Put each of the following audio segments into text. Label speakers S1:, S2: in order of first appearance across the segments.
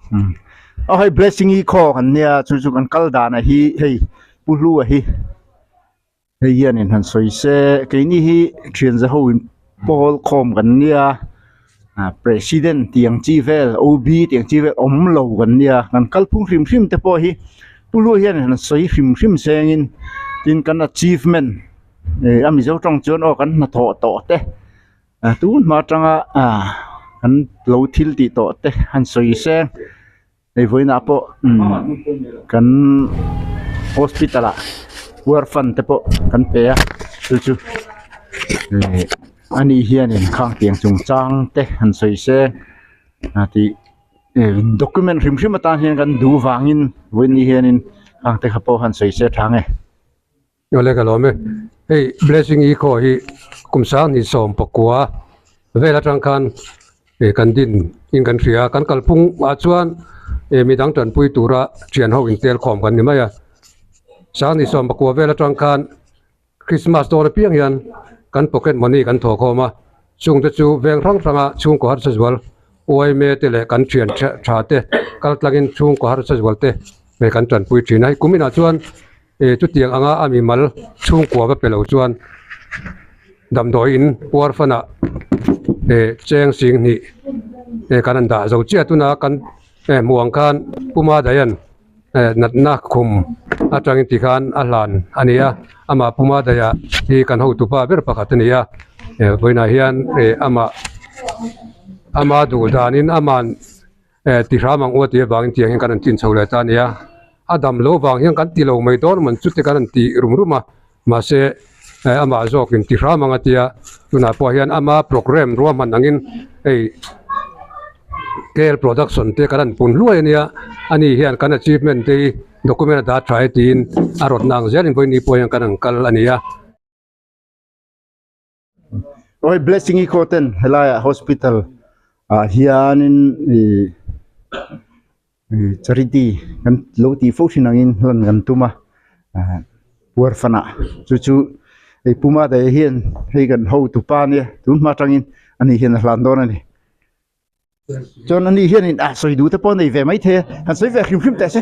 S1: Hey blessing hi kho kan nia chu kan kalda na hi hey pulu hi hey yan in han soi se ke ni hi thian za ho in pol khom kan nia president tiang chi vel ob tiang chi vel om lo kan nia kan kalphung hrim te po hi pulu hian han soi hrim seng in tin kan achievement ami zo tong chon o kan na tho to te tu ma tanga kan lo thil ti to te han soi se ei voi na po kan hospital a orphan te po kan pe a chu ani hian in khang tiang chung chang te han soi se ti document hrim ata hian kan du wangin voi ni hian in khang te khapo han soi se thang e
S2: ole ka lome hey blessing i kho hi kumsang ni som pakwa vela tang khan kan din in kan ria kan kalpung a chuan mi dang tan pui tura thian ho in tel khom kan ni maya sang ni som pakwa vela tang khan Christmas dor piang hian kan pocket money kan tho khoma chung te chu veng rang ranga chung ko har sajwal oi me te le kan thian tha te kal tlangin chung ko har sajwal te me kan tan pui thinai kumina chuan chu tiang anga ami mal chung ko ba pelo chuan dam doi in orphana cheng sing ni kanan da zo chia tuna kan muang khan puma dayan natna khum atangin ti khan alan ania ama puma daya hi kan ho tu pa ber pakhat ania boina hian ama du danin aman ti ramang o ti bang ti hian kan tin chhola ta nia adam lo wang hian kan ti lo mai dor man chu te kan ti rumruma ma se ama zok in ti ramang atia tuna po hian ama program ro man angin kel production te kan pun luai nia ani hian kan achievement te document da try tin arot nang zel in voi ni po hian kan kal ania
S1: oi blessing i khoten helaya hospital hian in charity kan lo ti fo thinangin lan kan tuma orphana chu ei puma da hian hei kan ho tu pa ni tun ma tangin ani hian hlan don ani chon ani hian in soi du te pon nei ve mai the han soi ve hrim te se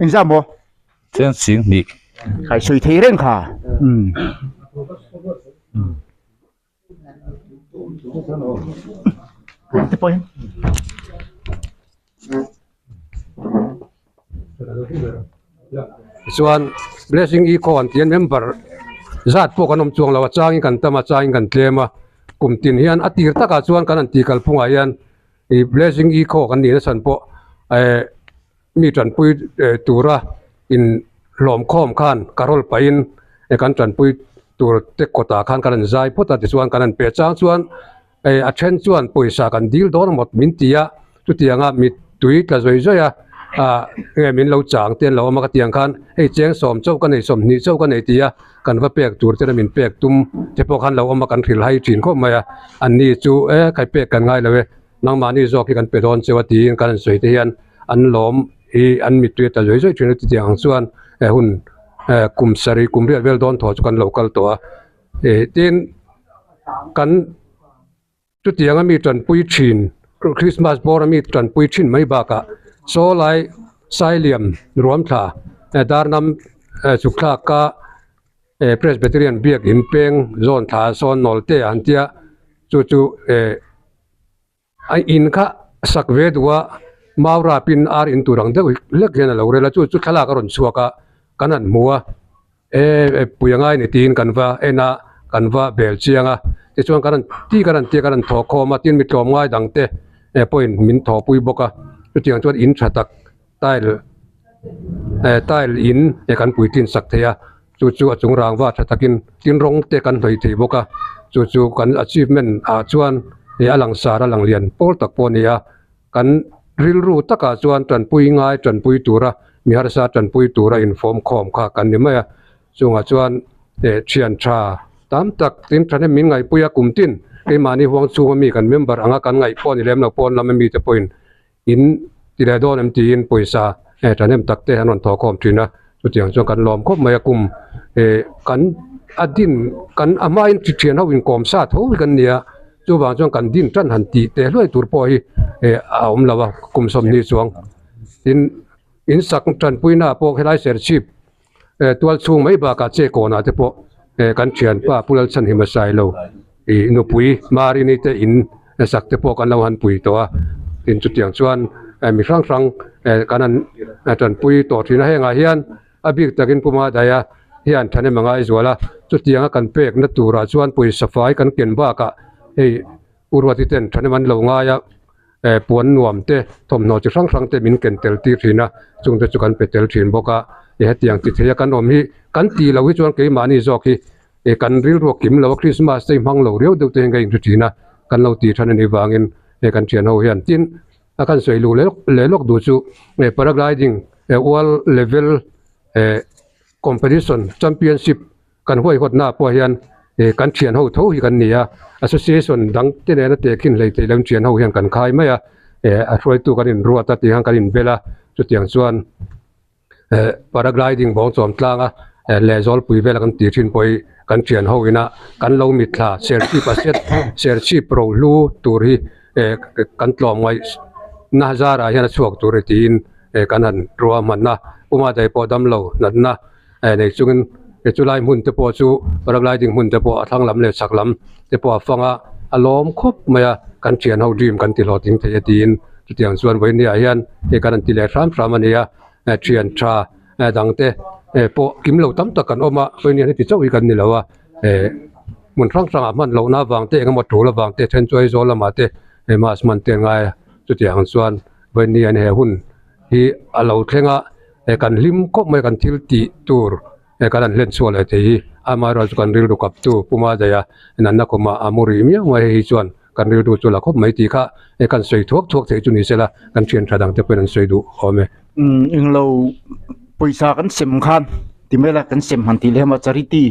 S1: exam bo
S3: chen sing ni
S1: khai soi thei reng kha te pon
S2: chuan blessing i kho an tian member zat po kanom chuang lawa changin kan tama changin kan tlema kumtin hian atir taka chuan kan an ti kalphunga hian i blessing i kho kan ni na san po mi tran pui tura in lom khom khan karol pain kan tran pui tur te kota khan kan zai phota ti chuan kan an pe chang chuan a then chuan poisa kan dil dor mot min tia chu tianga mi tui tla zoi zoya nghe min lo chang ten lo ma ka tiang khan ei cheng som chau kan ei som ni chau kan ei tia kan va pek tur te min pek tum te po khan lo ma kan thil hai thin kho maya an ni chu kai pek kan ngai lawe nang ma ni zo ki kan pe don chewa ti kan soi te hian an lom i an mi tu ta zoi zoi thin ti tiang chuan hun kum sari kum riat vel don tho chu kan local to tin kan chu tiang mi tran pui thin Christmas bor mi tran pui thin mai ba ka so lai sai liam ruam tha darnam chukla ka presbyterian biak in peng zon tha son nolte antia chu ai in kha sakve duwa maura pin ar in turang de lek hena lo rela chu thala ka ron chuaka kanan muwa puyangai ni tin kanwa ena kanwa bel chianga ti chuan kanan ti kanan tho khoma tin mi tlom ngai dangte point min tho pui boka tiang chuan in thatak tile in kan pui tin sak theya chu achung rangwa thathakin tin rong te kan hloi thei boka chu kan achievement chuan alang sara lang lian pol tak ponia kan ril ru taka chuan tran pui ngai tran pui tura mi har sa tran pui tura inform khom kha kan ni maya chunga chuan thian tha tam tak tin thane min ngai puya kumtin ke mani huang chu mi kan member anga kan ngai pon lem na pon lam mi te point in tila don em ti in poisa tranem takte hanon tho khom thina chu tiang chu kan lom khop mai kum kan adin kan ama in thian ho in kom sa tho kan nia chu wang chuan kan din tran han ti te hloi tur po hi a om lawa kum som ni chuang in sak tran puina po helai ser chip tual chung mai ba ka che ko na te po kan thian pa pulal chan hi ma sai lo nu pui mari ni te in sak te po kan lo han pui to a tin chu tiang chuan mi rang rang kanan tran pui to thina henga hian abik takin puma daya hian thane manga izwala chu tianga kan pek na tura chuan pui safai kan ken ba ka hei urwati ten thane man lo nga ya puan nuam te thom no chi rang rang te min ken tel ti thina chung te chu kan petel thin boka tiang ti theya kan om hi kan ti lo hi chuan ke mani zok hi kan ril ro kim lo Christmas te mang lo reu de te ngai tu thina kan lo ti thane ni wangin kan thian ho hian tin akan soi lu le lok du chu paragliding world level competition championship kan hoi hot na po hian kan thian ho tho hi kan nia association dang te ne na te khin lei te lam thian ho hian kan khai mai a roi tu kan in ruata ti hang kan in bela chu tiang chuan paragliding bong chom tlanga le zol pui vela kan ti thin poi kan thian ho ina kan lo mi thla ser chi pro lu tur hi kan tlom ngai na zara hian chuak tur tin kan han ruwa man na uma dai po dam lo nat na nei chungin chulai mun te po chu paragliding mun te po athang lam le saklam te po fanga alom khop maya kan thian ho dream kan ti lo ting the tin chu tiang chuan voi ni a hian kan ti le ram ram ania thian tha dang te po kim lo tam tak kan oma voi ni ti chawi kan ni lawa mun rang rang man lo na wang te ngam tu la wang te then choi zo la ma te mas man te ngai chu tiang chuan voi ni an he hun hi alo thlenga kan lim ko mai kan thil ti tur kan len chual te hi amara chu kan ril du kap tu puma daya nan na ko ma amuri mi mai hi chuan kan ril du chula khop mai ti kha kan soi thok the chu ni sela kan thian thadang te pen soi du home
S1: ing lo poisa kan sem khan timela kan sem han ti le ma charity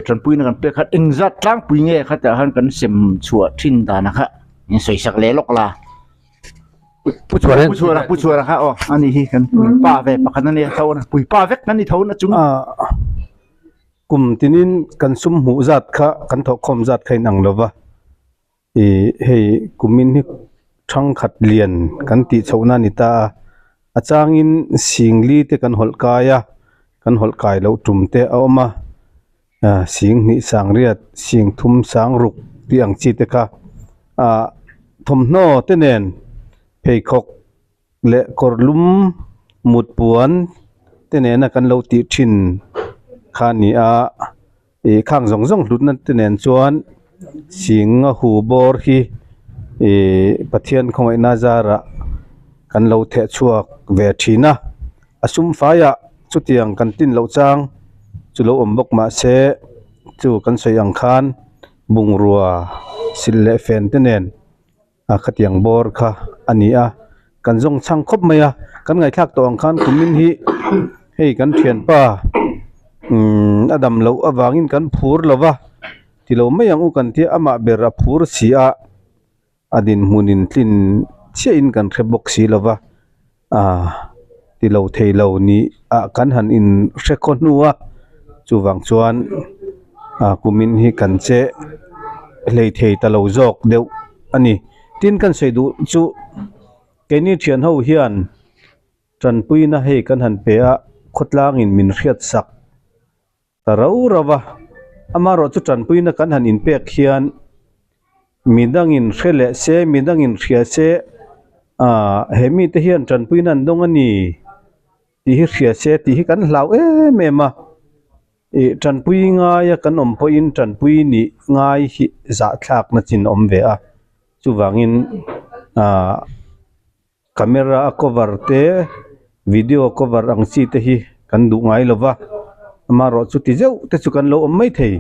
S1: tran pui na kan pe khat eng zat tlang pui nge khat han kan sem chua thin da na kha ni soi sak le lok la pu chua ha o ani hi kan pa ve pakhan ne thau na pui pa vek nan ni thau na chung
S3: kum tinin kan sum hu zat kha kan tho khom zat khai nang lova hei kumin hi thang khat lian kan ti chona ni ta achangin singli te kan hol kaya kan hol kai lo tum te awma sing ni sang riat sing thum sang ruk ti ang chi te kha thom no te nen phei khok le korlum mut puan te nen kan lo ti thin khani khang zong zong hlut nan te nen chuan sing hu bor hi pathian khongai na zara kan lo the chuak ve thina asum faya chutiang kan tin lo chang chu lo ombok ma se chu kan soi ang khan bungrua sille fen tenen khatiang bor kha ania kan zong chang khop maya kan ngai thak to ang khan kumin hi hei kan thian pa adam lo awangin kan phur lova tilo mayang u kan ti ama bera phur sia adin munin tlin chein kan khebok si lova tilo theilo ni kan han in rekon nuwa chuwang chuan kumin hi kan che lei thei ta lo jok deuh ani tin kan sei du chu keni thian ho hian tran puina hei kan han pe a khotlang in min riat sak taro rawa amaro chu tran puina kan han in pek hian midang in rele se midang in ria se hemi te hian tran puina dong ani ti hi ria se ti hi kan hlau mema tran pui nga ya kan om po in tran pui ni ngai hi za thlak na chin om ve a chuwangin camera cover te video cover ang chi te hi kan du ngai lova amaro chu ti zeu te chu kan lo om mai thei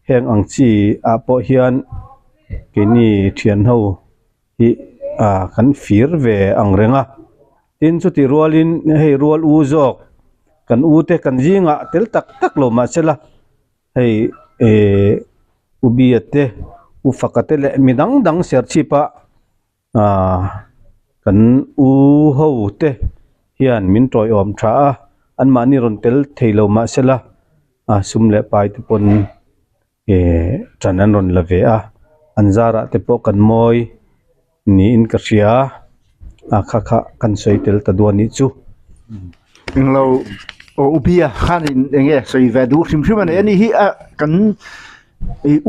S3: heng ang chi po hian kini thian ho hi kan fir ve ang renga tin chu ti rualin hei rual u jok kan u te kan jinga tel tak tak lo ma sela hei ubiate u fakate le midang dang ser chipa kan u ho te hian min troi om tha an mani ron tel theilo ma sela sumle pai te pon tranan ron lave anzara te po kan moi ni in ka ria a kha kha kan soi tel ta do ni chu
S1: in lo o upia khan in enge soi ve du sim sim ani hi a kan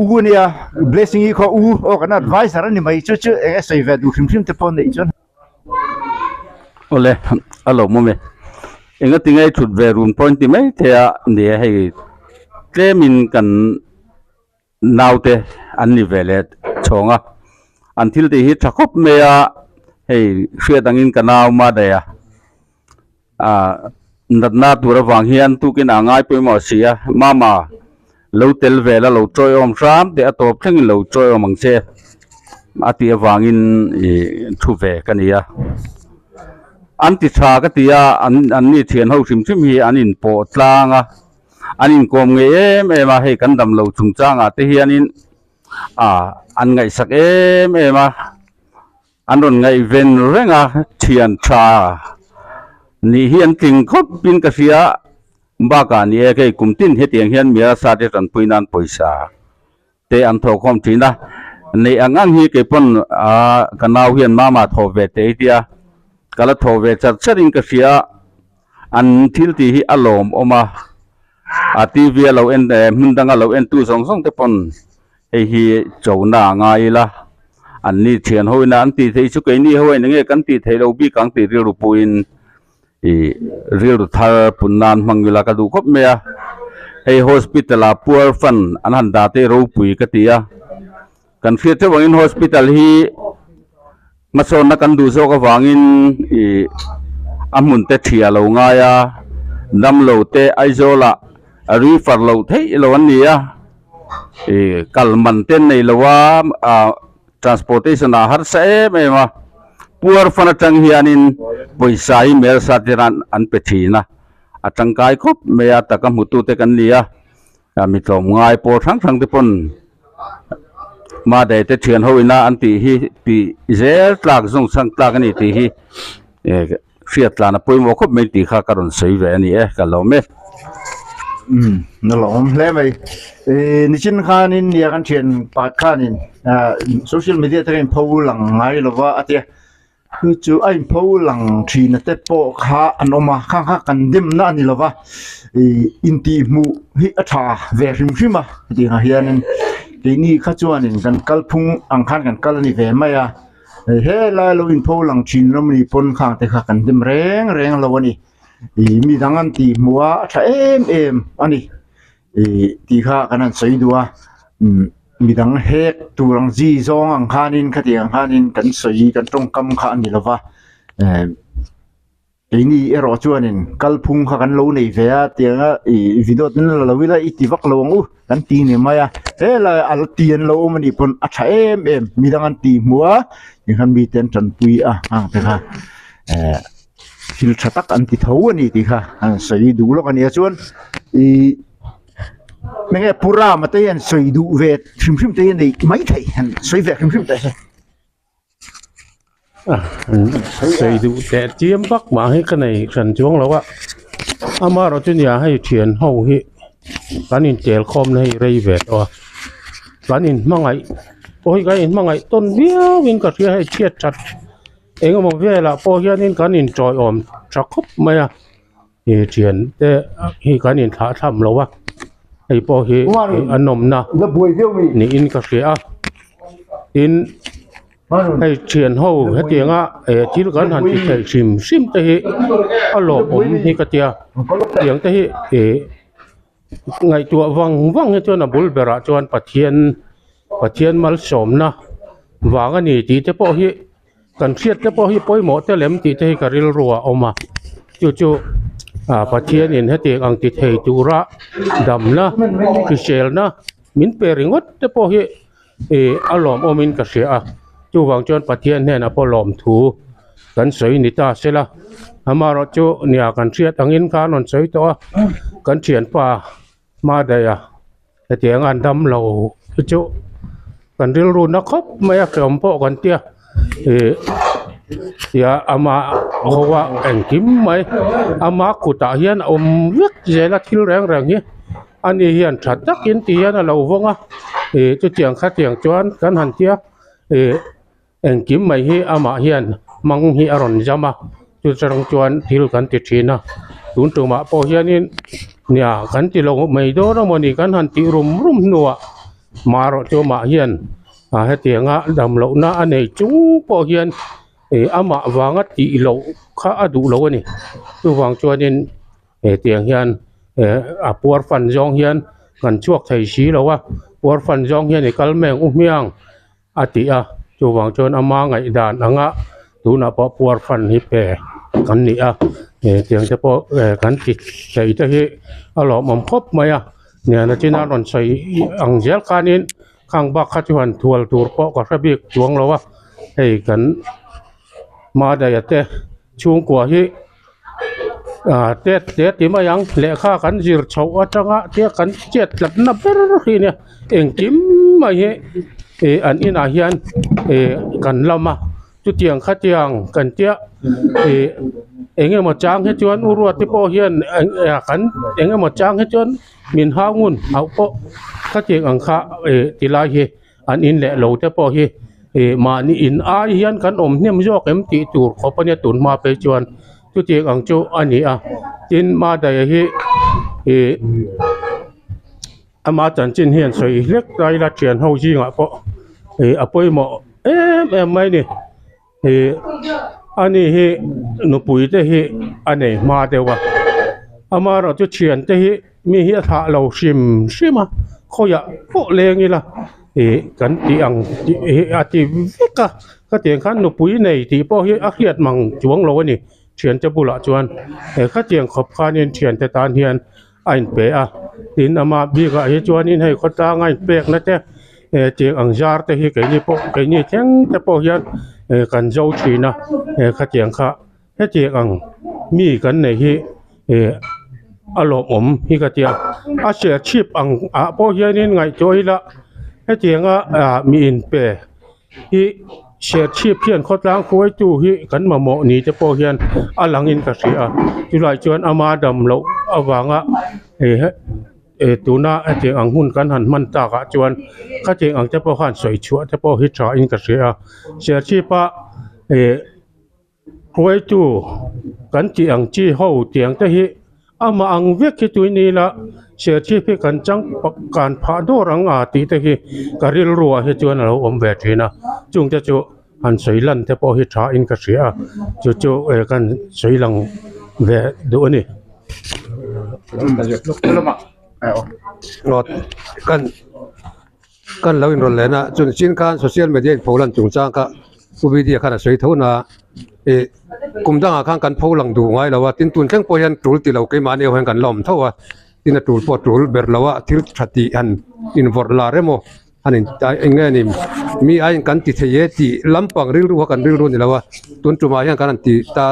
S1: u nia blessing i kho u o kan advisor ani mai chu chu enge soi ve du sim sim te pon nei chon
S4: ole alo mo me enga tingai thut ve room point ti mai thea ne hei tlemin kan naute an ni vele chonga until the hi thakop me a hei hria dangin kanaw ma da ya a natna tura wang hian tu kin angai pe mo sia mama lo tel vela lo troi om ram te atop thengin lo troi om ang che ati awangin thu ve kania anti tha ka tia an ni thian ho sim sim hi anin po tlanga anin kom nge em a hei kan dam lo chung changa te hianin an ngai sak em a anon ngai ven renga thian tha ni hian ting khop pin ka sia ba ka ni e ke kumtin he tiang hian mia sa te ran puinan poisa te an tho khom thina nei angang hi ke pon kanaw hian mama tho ve te tia kala tho ve chat charin ka sia an thil ti hi alom oma a tv lo en mundanga lo en tu song song te pon hei hi chona ngai la an ni thian hoina an ti thei chu ke ni hoi nge kan ti thei lo bi kang ti ri ru puin real thar punan mangila ka du khop mea hei hospital a poor fan an han da te ro pui ka tia kan fiat te wangin hospital hi mason na kan du so ka wangin amun te thia lo nga ya nam lo te aizola ari far lo thei lo an nia kalman ten nei lo wa transportation a har sa me ma puar fana tang hianin poisa hi mer satiran an pethina atang kai khop meya takam hutu te kan lia mi tlom ngai po thang thang te pon ma de te thian hoina an ti hi ti zel tlak zong sang tlak ani ti hi fiat lana poimo khop me ti kha karon sei ve ani ka lo me
S1: nó lỏng lẽ mày ni chin khanin ya kan thian pat khanin social media te kan pho lang ngai lo wa atia cứ chú anh phô lằng chỉ là tết bộ khá anh oma khang khang cần đêm na ni lova in ti mu hi atha về rim mà thì hiền cái ni khá chu anh cần kalphung ang khan cần kal ni về maya he la lo in phô lằng chỉ nó mi pon khang te khá cần đêm reng lo ni mi dangan ti mua atha em ani ti khá kan an sei dua mi dang hek turang ji zong ang khanin khatiang khanin kan soi kan tong kam kha ni lova ini ero chuanin kalphung kha kan lo nei ve a tianga video tin lo wila itivak lo ngu kan ti ni maya la al tien lo mani pon atha em mi dang an ti mua ni khan mi ten chan pui a ang te kha fil thatak an ti tho ani ti kha an soi du lo kan ya chuan nghe pura mà tới anh soi đủ về phim tới này mấy thầy anh soi về phim tới
S5: soi đủ để chiếm bắc mà hay cái này sản xuốngแล้วอะamaเราจะเนี่ยให้เขียนเฮาให้การอินเจลคอมให้ไรเวทอ่ะการอินมั่งไงโอ้ยการอินมั่งไงต้นเบี้ยววินก็เสียให้เชียดจัดเองก็มองเบี้ยละพอเฮียนี่การอินจอยอมจักครบไหมอ่ะเขียนแต่ให้การอินท้าทำแล้ววะไอ้พอเฮอันนมนะนี่อินก็เสียอินให้เชียนเฮาให้เตียงอ่ะที่กันหันที่ใส่ซิมแต่เฮอารมณ์ผมนี่ก็เตียเตียงแต่เฮไงตัววังให้ตัวน่ะบุลเบระจวนปะเทียนมัลสมนะวางอันนี้ที่แต่พอเฮกันเสียดแต่พอเฮปอยหมอแต่เหลมที่แต่กะริลรัวออกมาจู่ปะเทียนเห็นให้เตียงอังติดให้จูระดำนะคือเชลนะมินเปริงวัดแต่พอเฮอารมณ์อมินก็เสียจู่วางจวนปะเทียนเนี่ยนะพอหลอมถูกันสวยนิตาเสละอามาเราจู่เนี่ยกันเสียดอังอินคานนสวยตัวกันเฉียนป่ามาได้อะแต่เตียงอันดำเราจู่กันเรียนรู้นะครับไม่อยากจะอมพอกันเตี้ยya ama hawa engkim mai ama ku ta hian om vek jela thil rang rang hi anh ấy hiện thật chắc kiến tiền là lâu vong á cho tiếng khác tiếng chuan căn hẳn tiếc anh kiếm mày hi ama hiền mang hi aron jama cho trong chuan thiếu căn tiệt chi na tuân trùng mà po hiền in nhà căn ti lâu mày đó nó moni căn hẳn ti rum nua mà rồi cho mà hiền hết tiếng á đầm lâu na anh ấy chúng po hiền ama vàng á ti lâu khá đủ lâu này tu vàng chuan in tiếng hiền puar fan jong hiền gần chuộc thầy xí lâu á puar fan jong hiền thìcal mèng miang ati chu wang chon ama ngai dan anga tu na pa puar fan hi pe kan ni tiang te po kan ti sei te hi alo mom khop maya ne na china ron sei ang zel kanin khang ba kha chuan thual tur po ka rabik chuang lo wa hei kan ma da ya te chung kwa hi te ti ma yang le kha kan jir chau atanga te kan chet lat na ber hi ne eng kim ma hi an ina hian kan lama chu tiang kha tiang kan tia enge mo chang he chuan urua ti po hian kan enge mo chang he chuan min haungun au po kha tiang ang kha ti lai hi an in le lo te po hi ma ni in a hian kan om hnem jok em ti tur khopania tun ma pe chuan chu tiang ang chu ani tin ma da hi ama chan chin hian soi lek tai la thian ho ji nga po apoi mo em mai ni ani hi nu pui te hi ane ma de wa ama ro chu thian te hi mi hi tha lo sim sima khoya po leng ila kan ti ang ati veka ka tiang khan nu pui nei ti po hi a khiat mang chuang lo ni thian cha bula chuan kha tiang khop khan in thian te tan hian ain pe tin ama bi ga hi chuan in hei khota ngai pek na te tiếng ang jar te hi cái ni theng te po hian kan zo thina kha tiếng kha he tiếng ang mi kan nei hi alo om hi ka tia a share chip ang a po hian in ngai choi la he tiếng mi in pe hi share chip hian khotlang khoi tu hi kan ma mo ni te po hian alang in ka sia chu lai chuan ama dam lo awanga tuna tiếng ang hun kan han man ta ka chuan kha tiếng ang te po khan soi chua te po hi tra in ka sia share chip khoi tu kan ti ang chi ho tiếng te hi ama ang vek ki tu ni la share chip kan chang kan pha do rang ti te hi ka ril ruwa hi chuan lo om ve thina chung te chu han soi lan te po hi tra in ka sia chu kan soi lang ve do ni ngọt kan lâu in rồi lên à chun xin kan social media phô lan chung chang ka video kan soi thâu na kum dang khang kan phô lang du ngai lawa tin tun theng po hian tul ti lo ke ma ne hoang kan lom thawa tin a tul po tul ber lawa thil thati an in vor la remo anin ta enge ni mi ai kan ti theye ti lampang ril ru kan ril ru ni lawa tun tuma hian kan ti ta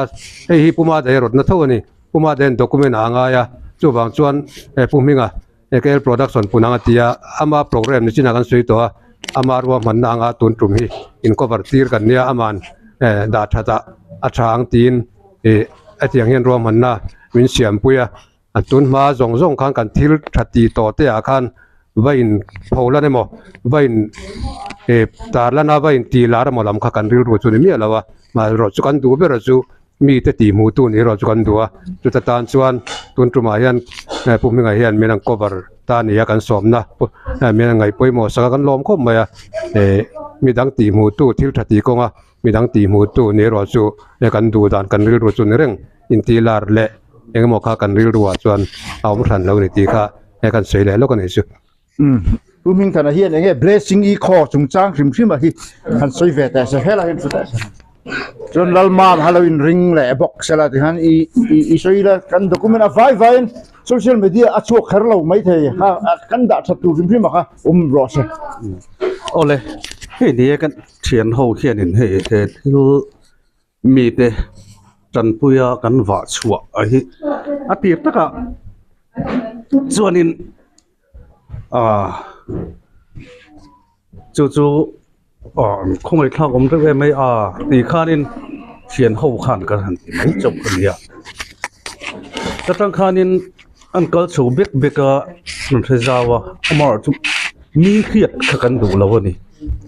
S5: hi puma da rot na thawani puma den document anga ya chu wang chuan puminga ekel production punanga tia ama program ni china kan soi to ama ro man na nga tun tum hi in cover tir kan nia aman da thata athang tin atiang hian ro man na min siam puya atun ma zong khang kan thil thati to te a khan vain phola ne mo vain tar la na vain ti lar mo lam kha kan ril ru chu ni mi alawa ma ro chu kan du be ro chu mi te ti mu tu ni ro chu kan duwa chu ta tan chuan tun tuma hian puminga hian menang cover ta ni ya kan somna menang ngai poimo saka kan lom khom maya mi dang ti mu tu thil thati konga mi dang ti mu tu ni ro chu kan du dan kan ril ru chu ni reng in ti lar le engmo kha kan ril ruwa chuan awm than lo ni ti kha kan sei le lo kan isu
S1: puming thana hian enge blessing i kho chung chang hrim hi han soi ve ta sa hela hin futa John Lalman Halloween ring le box la ti han i soi la kan document a vai social media a chu kherlo mai the ha kan da thatu hrim kha ro se
S4: ole he ni kan thian ho khian in he thil mi te chan puya kan wa chua a hi a tir taka chuanin chu không ai thao om re mai ti khanin thian ho khan kan han mai chop kan ya ta tang khanin
S3: Uncle so big nằm thấy sao à mà chúng mi khiết khắc ăn đủ lâu nè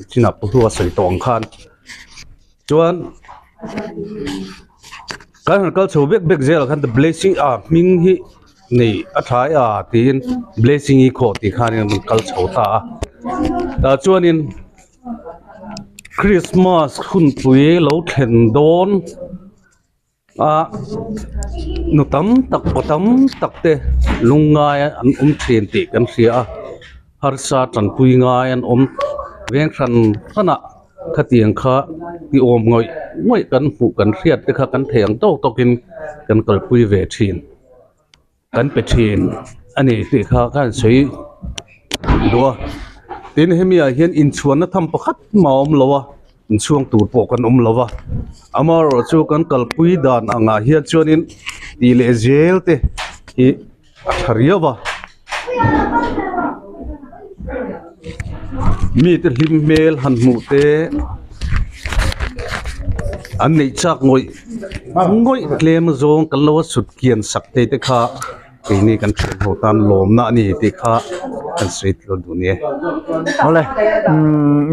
S3: chỉ nạp thua sợi tòng khan chuan cái Uncle so big giờ khan the blessing à mình hi này ở thái à tiền blessing hi khó thì khan nên Uncle so ta chuan in Christmas hun pui lâu thèn đón à nó tắm tắc te lung ngai an thiền tị kan sia har sa tran pui ngai an veng than khana khatiang kha ti ngoi kan fu kan riat te kha kan theng tokin kan kal pui ve thin kan pe thin ani ti kha kan sei do tin hemia hian in chuan na tham pakhat maom lowa in chuang tur po kan lowa amar chu kan kalpui dan anga hian chuanin ti le zel te hi thariawa mi te hlim mel han mu te an nei chak ngoi klem zong kan lo sut kian sak te te kha ni kan thlen ho tan lom na ni te kha kan street lo dunia
S1: ole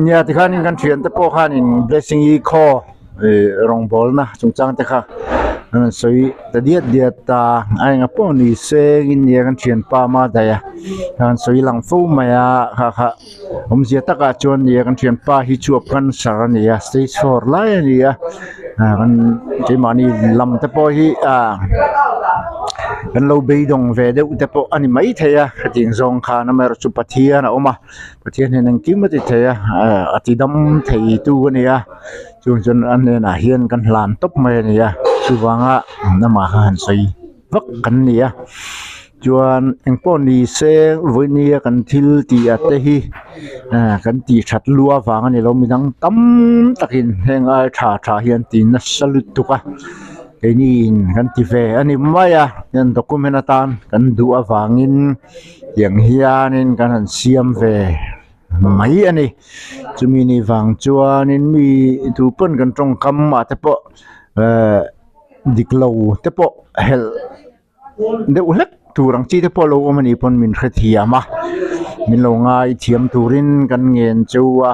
S1: nya ti khan in kan thian te po khan in blessing i kho rong bol na chung chang te kha soi ta diet ta ai nga po ni se in ye kan thian pa ma da ya kan soi lang fu ma ya kha zia ta ka chon ye kan thian pa hi chuap kan sar ni ya stage 4 lai ni ya kan ke mani lam te po hi kan lo be dong ve de te po ani mai theya khating zong kha na mer chu pathia na oma pathia ne nang kim ti theya ati dam thei tu ni ya chun an ne na hian kan hlan top mai ni ya chu wanga na ma han sei vak kan ni ya chuan engpo ni se voinia kan thil ti ate hi kan ti that lua wang ani lo midang tam takin hengai tha hian tin na salut tuka kenin kan ti ve ani maya yan dokumentatan kan du awangin yang hianin kan han siam ve mai ani chumi ni wang chuanin mi tu pon kan tong kam ma te po diklo te po hel de ulak turang chi te po lo omani pon min khathiama min lo ngai thiam turin kan ngen chuwa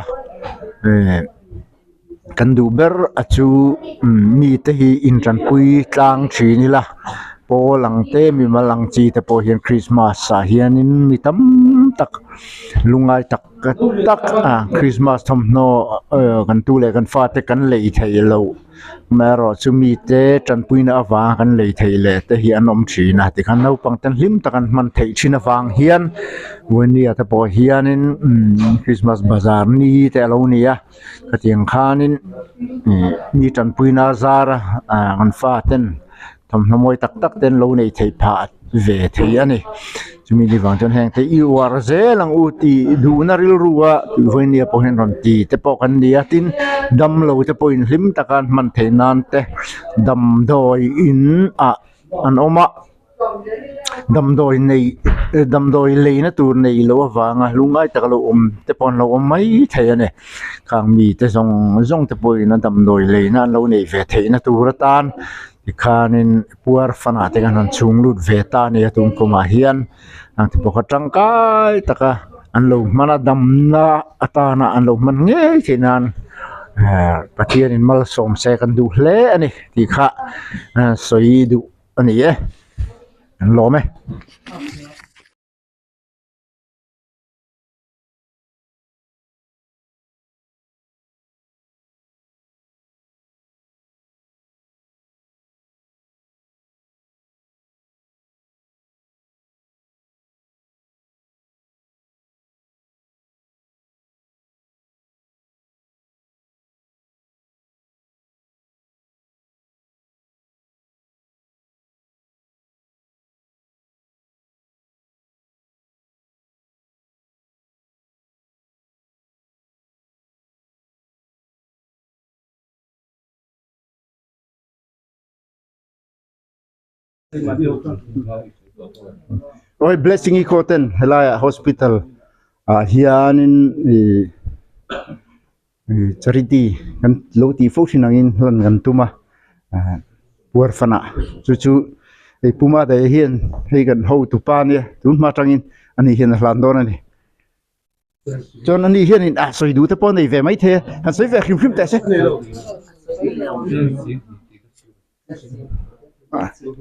S1: kan du ber achu mi te hi in tran pui tlang thi ni la po lang te mi malang chi te po hian Christmas sa hian in mi tam tak lungai tak Christmas thom no kan tu le kan fa te kan lei thei lo mero chu mi te tran pui na awa kan lei thei le te hi anom thi na ti khan no pang tan hlim takan man thei thina wang hian wenia te po hian in Christmas bazaar ni te lo nia katiang khanin ni tran pui na zara kan fa ten thom nomoi tak ten lo nei thei pha ve thei ani chumi ni wang ton heng te i war ze lang u ti du na ril ruwa voinia po hen ron ti te po kan nia tin dam lo te po in hlim takan man thei nan te dam doi in an oma dam doi lei na tur nei lo wanga lungai tak lo te pon lo mai thei ane khang mi te zong te po in dam doi lei na lo nei ve thei na tur tan ikhanin puar fana te kan chung lut ve ta ni atum ko ma hian ang ti pokha tangkai taka an lo mana dam na atana an lo man nge chinan pathian in mal som se kan du hle ani ti kha soi du ani an lo me oi blessing i koten helaya hospital hianin charity kan lo ti fo sinangin lan kan tuma puar fana chu ไอ้ปูมาได้เห็นให้กันเฮาตุปาเนี่ยตุนมาจังอินอันนี้เห็นหลานโดนอันนี้จนอันนี้เห็นอ่ะสวยดูแต่ปอนได้เวไม่เทหันสวยเวคริมแต่เส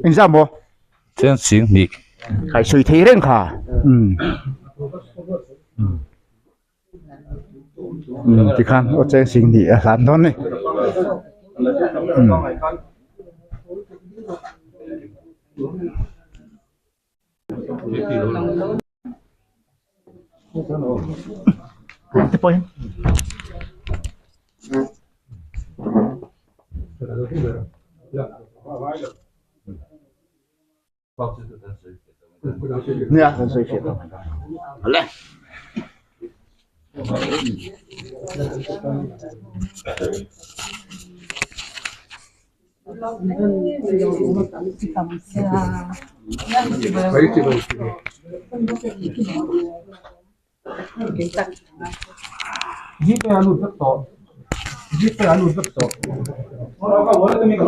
S1: อินซัมบ่
S6: 真行你。
S1: ใครสวยเทเร่งค่ะที่ข้างโอ้เจ้าสิ่งนี้หลานโดนนี่te ponen. Ja, dat is even. Allee.
S2: Jeep ya lu betul.